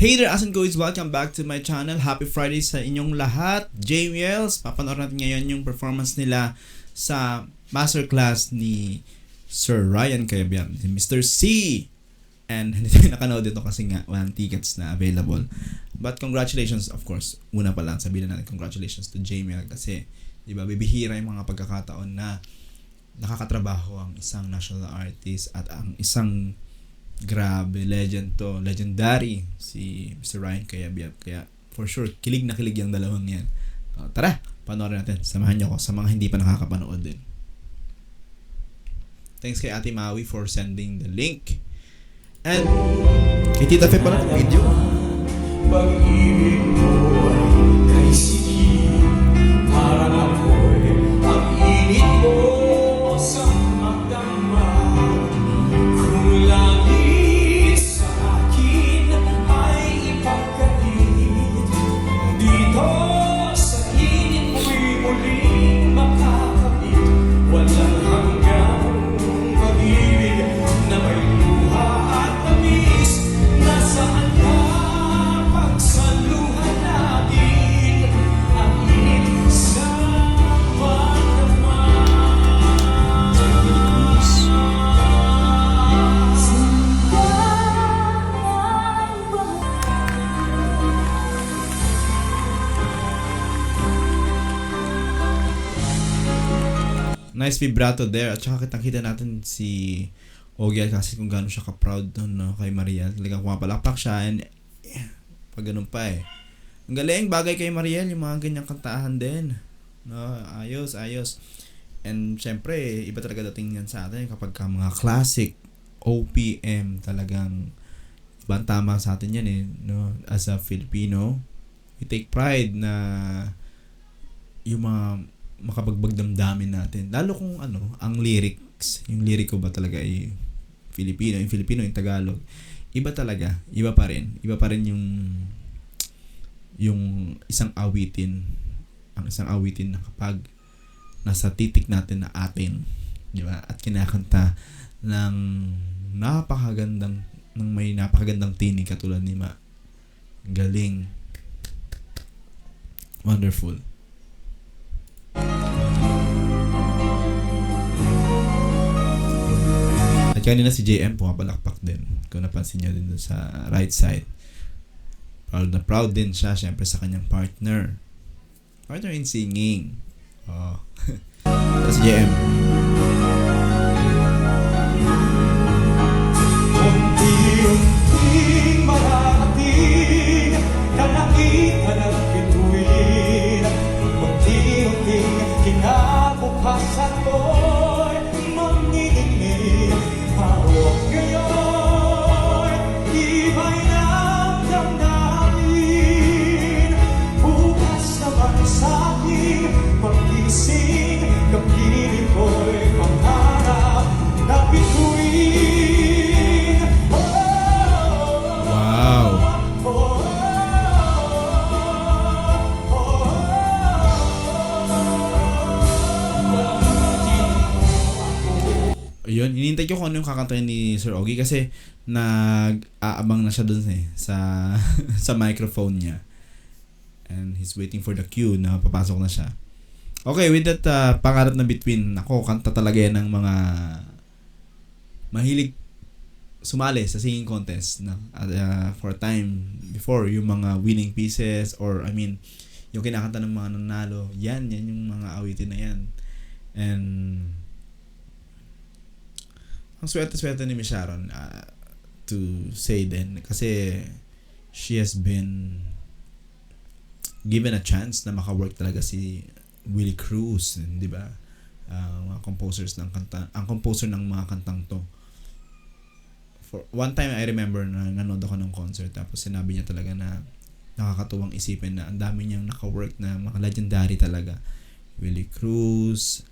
Hey there, asan guys? Welcome back to my channel. Happy Friday sa inyong lahat. JWells, papanoorin natin ngayon yung performance nila sa masterclass ni Sir Ryan Cayabyab, si Mr. C. And hindi tayo nakanood dito kasi nga walang tickets na available. But congratulations, of course. Una pa lang, sabihin na natin congratulations to JML kasi di ba, bibihira yung mga pagkakataon na nakakatrabaho ang isang national artist at ang isang grabe, legend to, legendary si Mr. Ryan Cayabyab. Kaya for sure, kilig na kilig yung dalawang yan. Tara, panoorin natin. Samahan nyo ako sa mga hindi pa nakakapanood din. Thanks kay Ate Maui for sending the link. And kay Tita Fe pala ng video. Pag-ibig mo ay kay sige, parang ako'y ang init mo sa magdama. Kung langit sa akin ay ipagkalit, dito sa init mo'y muling makakapit. Walang hanggang pag-ibig na may luha at tamis. Nasaan ka pagsaluhan natin ang init sa magdama? Nice vibrato there. At saka kitang-kita natin si Ogie kasi kung gaano siya ka-proud doon, no, kay Mariel. Talagang pumapalakpak siya and pag ganun pa eh. Ang galing, bagay kay Mariel yung mga ganyang kantahan din. No, ayos. And syempre, iba talaga dating yan sa atin kapag ka mga classic OPM talagang ibang tama sa atin yan eh, no? As a Filipino, we take pride na yung mga makabagbag damdamin natin. Lalo kung ang lyrics, yung lyric ko ba talaga ay Filipino, yung Tagalog. Iba talaga, iba pa rin yung isang awitin, ang isang awitin na kapag nasa titik natin na atin, di ba? At kinakanta ng may napakagandang tinig katulad ni Ma. Galing. Wonderful. At kanina si JM pumapalakpak din. Kung napansin nyo din sa right side. Proud na proud din siya syempre sa kanyang partner. Partner in singing. Oh. Tapos JM. Unti-unting mararating na nakita ng bituin. Unti-unting kinabukasan mo'y manginginig. Hawak ngayon, iba'y nagdamdamin. Bukas naman sa'king pag-ising, kapiling ko'y pangarap na bituin. Wow. Ayun, inintay ko kung ano yung kakantahin ni Sir Ogie kasi nag-aabang na siya dun sa sa microphone niya. And he's waiting for the cue na papasok na siya. Okay, with that pangarap na between, ako, kanta talaga yan ng mga mahilig sumali sa singing contest na for time before, yung mga winning pieces or yung kinakanta ng mga nanalo, yan yung mga awitin na yan. And ang swerte-swerte ni Miss Sharon to say din kasi she has been given a chance na maka-work talaga si Willie Cruz, di ba? Mga composers ng kanta, ang composer ng mga kantang to. For one time I remember na nanood ako ng concert tapos sinabi niya talaga na nakakatuwang isipin na ang dami niyang naka-work na mga legendary talaga. Willie Cruz,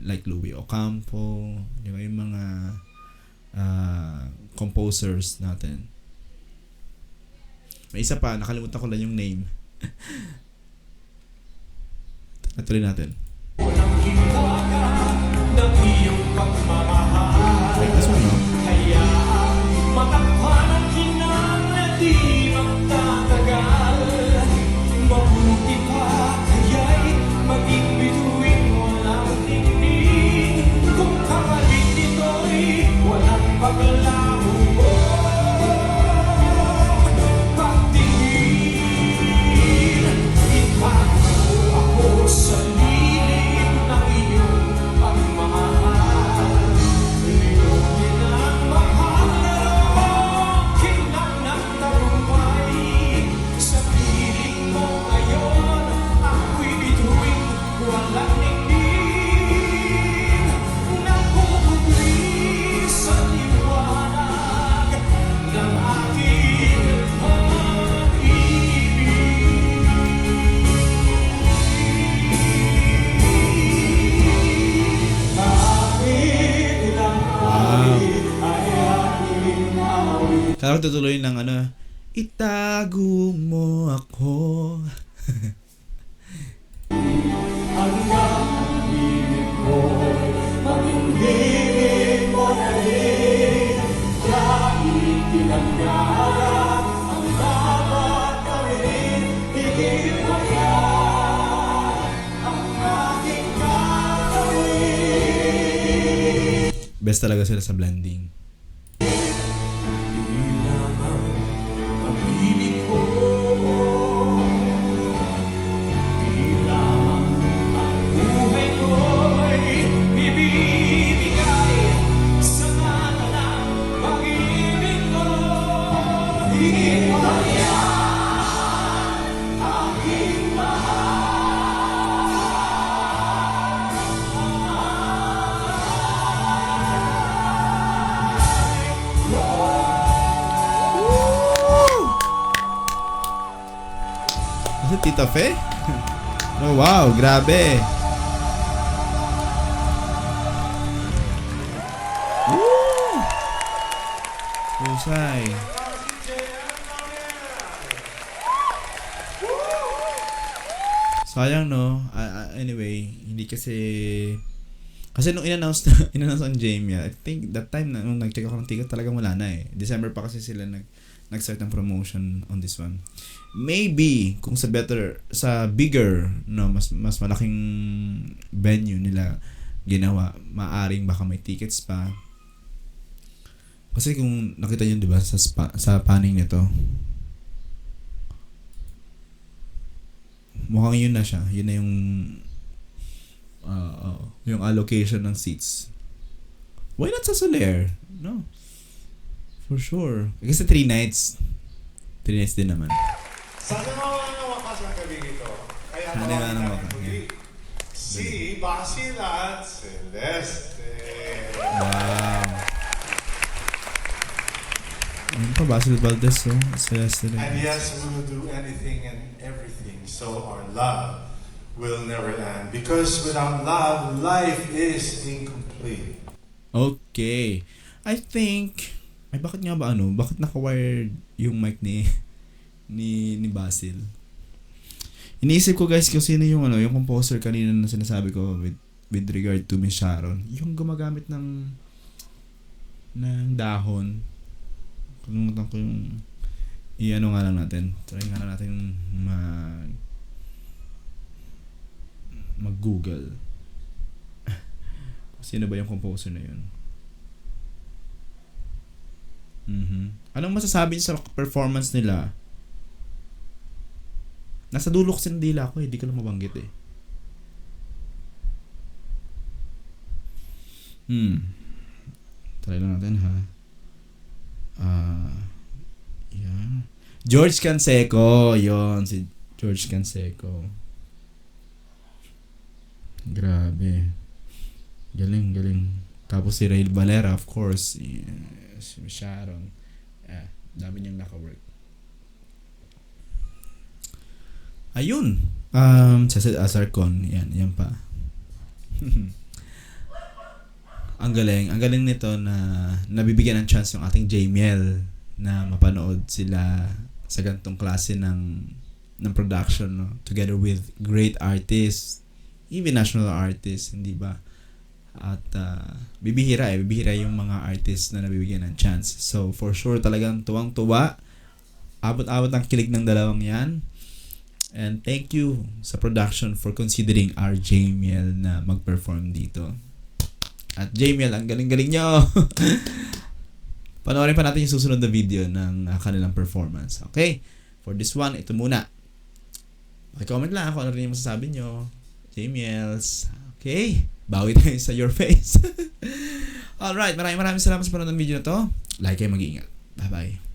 like Louie Ocampo, di ba, yung mga composers natin. May isa pa, nakalimutan ko lang yung name. Natuloy natin. Walang kintakan ng iyong pagmamahal. Ay, kaso ano? Kaya matakpan ang kinang na di magtatagal. Mabuti pa kaya'y maging bituin walang tingting. Kung kamalit nito'y walang paglaho. Pagtingin, itago ako sa lilim ng iyong pagmamahal. Limutin ang mahal na kinang ng tagumpay. Sa piling mo ngayon, ako'y bituin walang ningning. Nakukubli sa liwanag ng aking pag-ibig. Kahit ilang awit ay aking awit. Kaya tutuloy ng ano, itago mo ako. Hanggang ang himig ko'y mamimigin mo na rin. Kahit tinanggalan ang dapat gawin, higit pa yan ang aking gagawin. Best talaga sila sa blending. Hindi lamang pag-ibig ko, di lamang ang buhay ko'y ibibigay sa ngalan ng pag-ibig ko. Higit pa yan, aking Ano, Tita Fe? Oh, wow, grabe. Woo! Husay. Sayang no. Anyway, hindi kasi nung in-announce ang Jamie, I think that time na nung nag-check ako ng ticket talagang wala na eh. December pa kasi sila nag-start ng promotion on this one. Maybe kung sa bigger no, mas malaking venue nila ginawa, maaring baka may tickets pa. Kasi kung nakita niyo 'di ba sa panning nito, mukhang yun na siya. Yun na yung allocation ng seats. Why not sa Soler? No. For sure. Kasi 3 nights. 3 nights din naman. Sana mawala ng wakas ang gabi ito. Kaya Sana tawagan nga ng natin wakas, muli si Basil at Celeste. Wow. Ano pa? Basil Valdez, oh. Celeste. And yes, we will do anything and everything so our love will never end. Because without love, life is incomplete. Okay. I think... Ay, bakit nga ba Bakit naka-wired yung mic ni Basil? Iniisip ko guys kung sino yung yung composer kanina na sinasabi ko with regard to Miss Sharon. Yung gumagamit ng dahon. Kalimutan ko yung nga lang natin. Try nga lang natin mag-Google. Sino ba yung composer na yun? Anong masasabi niyo sa performance nila? Nasa dulo kasi ng dila ko, hindi ko lang mabanggit eh. Try lang natin ha. Yeah. George Canseco, yon si George Canseco. Grabe. Galing. Tapos si Rail Valera, of course. Si Sharon. Dami niyang naka-work. Ayun. Cesar Azarcon. Yan pa. Ang galing nito na nabibigyan ng chance yung ating Jamiel na mapanood sila sa ganitong klase ng production, no? Together with great artists, even national artists, hindi ba? At bibihira yung mga artists na nabibigyan ng chance. So for sure talagang tuwang-tuwa abot-abot ang kilig ng dalawang yan. And thank you sa production for considering our Jamiel na mag-perform dito. At Jamiel, ang galing-galing nyo! Panoorin pa natin yung susunod na video ng kanilang performance. Okay? For this one, ito muna. Paki-comment lang kung ano rin yung masasabi nyo. Jamiels. Okay? Bawi tayo sa your face. Alright, maraming salamat sa panonood ng video na to. Like kayo, mag-iingat. Bye-bye.